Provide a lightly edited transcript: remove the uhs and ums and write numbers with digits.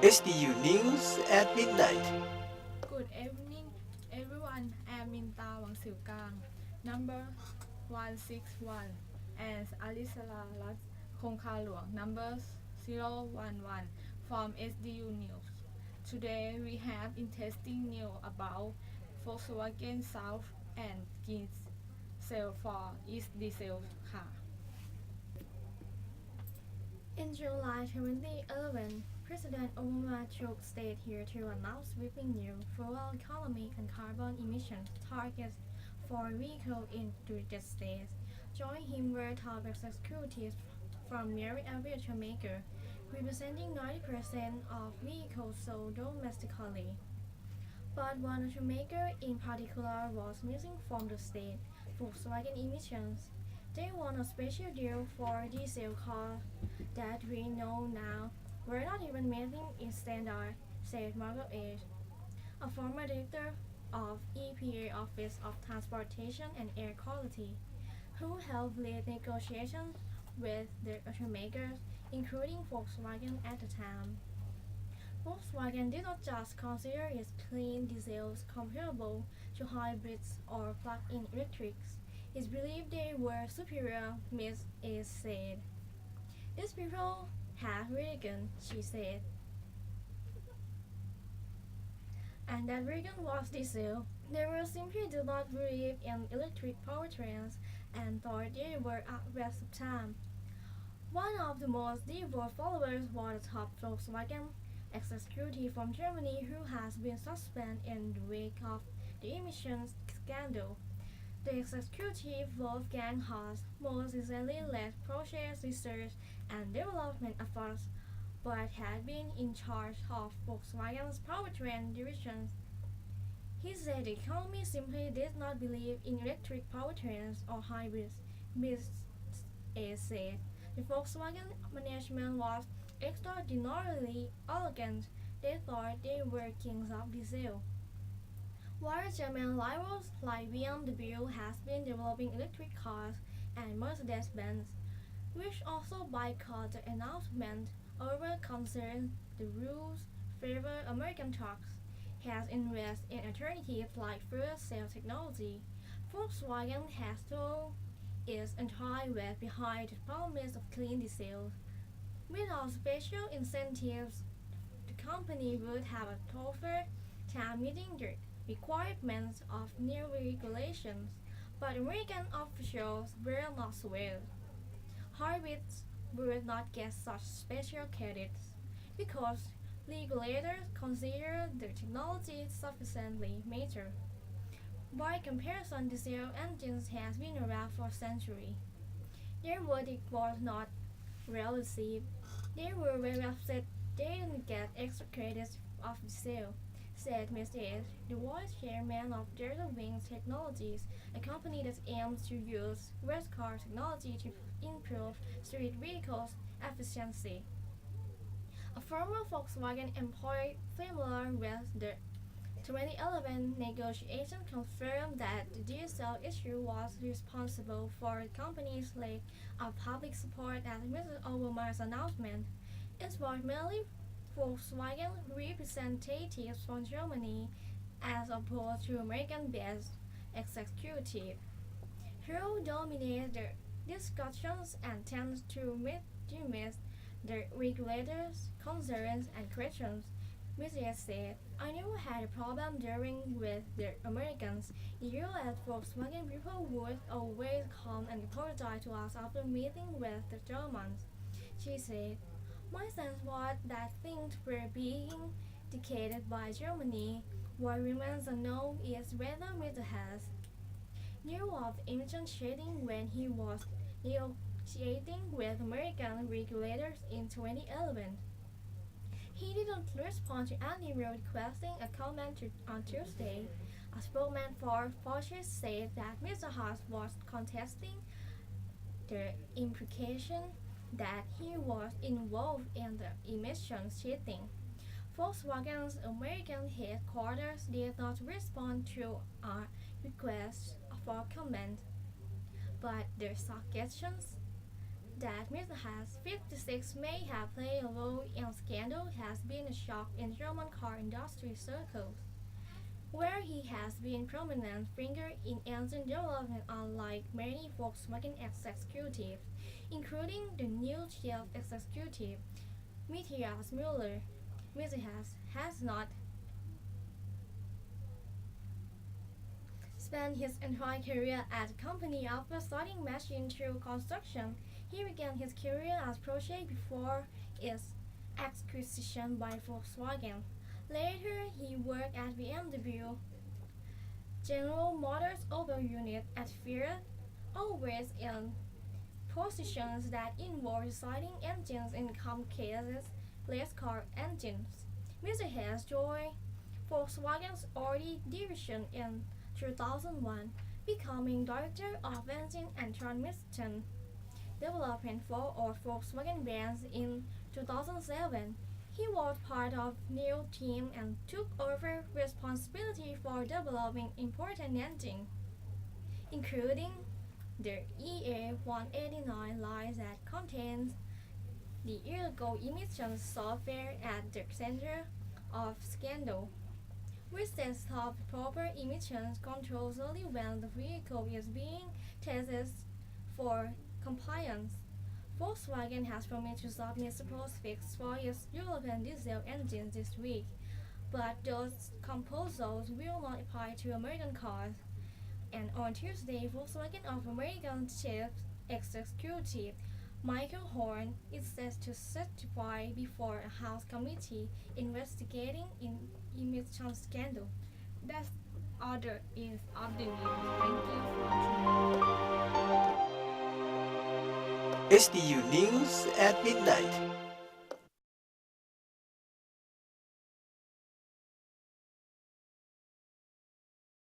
SDU News at Midnight. Good evening, everyone. I'm Minta Wangsilkang, number 161, and Alisala Lat Kongkalwang, number 011 from SDU News. Today we have interesting news about Volkswagen South and Green Cell for its diesel car. In July 2011, President Obama took state here to announce sweeping new fuel economy and carbon emission targets for vehicles in the United States. Joining him were top executives from major aviation makers, representing 90% of vehicles sold domestically. But one automaker in particular was missing from the state Volkswagen emissions. They want a special deal for diesel cars that we know now were not even meeting its standard, said Margaret H., a former director of EPA Office of Transportation and Air Quality, who helped lead negotiations with the automakers, including Volkswagen at the time. Volkswagen did not just consider its clean diesels comparable to hybrids or plug-in electrics. It believed they were superior, Ms. A said. These people have religion, she said, and that religion was diesel. They were simply did not believe in electric powertrains and thought they were a waste of time. One of the most devout followers was a top Volkswagen executive from Germany who has been suspended in the wake of the emissions scandal. The executive Wolfgang Haas most recently led process research and development efforts, but had been in charge of Volkswagen's powertrain division. He said the economy simply did not believe in electric powertrains or hybrids. Ms. A said the Volkswagen management was extraordinarily arrogant. They thought they were kings of diesel. While German rivals like BMW has been developing electric cars and Mercedes-Benz, which also boycott the announcement over concern the rules favor American trucks, has invested in alternatives like fuel cell technology. Volkswagen has thrown its entire weight behind the promise of clean diesel. Without special incentives, the company would have a tougher time meeting the requirements of new regulations, but American officials were not swayed. Hybrids would not get such special credits because regulators consider the technology sufficiently mature. By comparison, diesel engines has been around for centuries. Their verdict was not well received. They were very upset they didn't get extra credits of diesel, said Mr. S., the vice chairman of Delta Wings Technologies, a company that aims to use race car technology to improve street vehicles efficiency. A former Volkswagen employee familiar with the 2011 negotiation confirmed that the diesel issue was responsible for the company's lack of public support at Mr. Obama's announcement. It was mainly Volkswagen representatives from Germany as opposed to American-based executives who dominate the discussions and tend to dismiss the regulators' concerns and questions. Mrs. said, I never had a problem dealing with the Americans. You at Volkswagen people would always come and apologize to us after meeting with the Germans. She said, my sense was that things were being dictated by Germany. What remains unknown is whether Mr. Hess knew of emission trading when he was negotiating with American regulators in 2011. He didn't respond to any email requesting a comment on Tuesday. A spokesman for Porsche said that Mr. Haas was contesting the implication that he was involved in the emissions cheating. Volkswagen's American headquarters did not respond to our request for comment, but their suggestions that Mercedes 56 may have played a role in the scandal has been a shock in German car industry circles, where he has been a prominent figure in engine development unlike many Volkswagen executives, including the new chief executive, Matthias Müller. Mercedes has not spent his entire career at the company after starting machine tool construction. He began his career as Porsche before its acquisition by Volkswagen. Later, he worked at BMW, General Motors Opel unit at Fiat, always in positions that involve designing engines in some cases, race car engines. Mr. Hess joined Volkswagen's Audi division in 2001, becoming Director of Engine and Transmission Development for all Volkswagen brands in 2007. He was part of new team and took over responsibility for developing important engines, including the EA189 line that contains the illegal emissions software at the center of scandal, which sets up proper emissions controls only when the vehicle is being tested for compliance. Volkswagen has promised to submit support fix for its European diesel engines this week, but those proposals will not apply to American cars. And on Tuesday, Volkswagen of American chief executive Michael Horn is set to testify before a House committee investigating an emissions scandal. That's all there is of the news. Thank you for tuning in. SDU News at Midnight.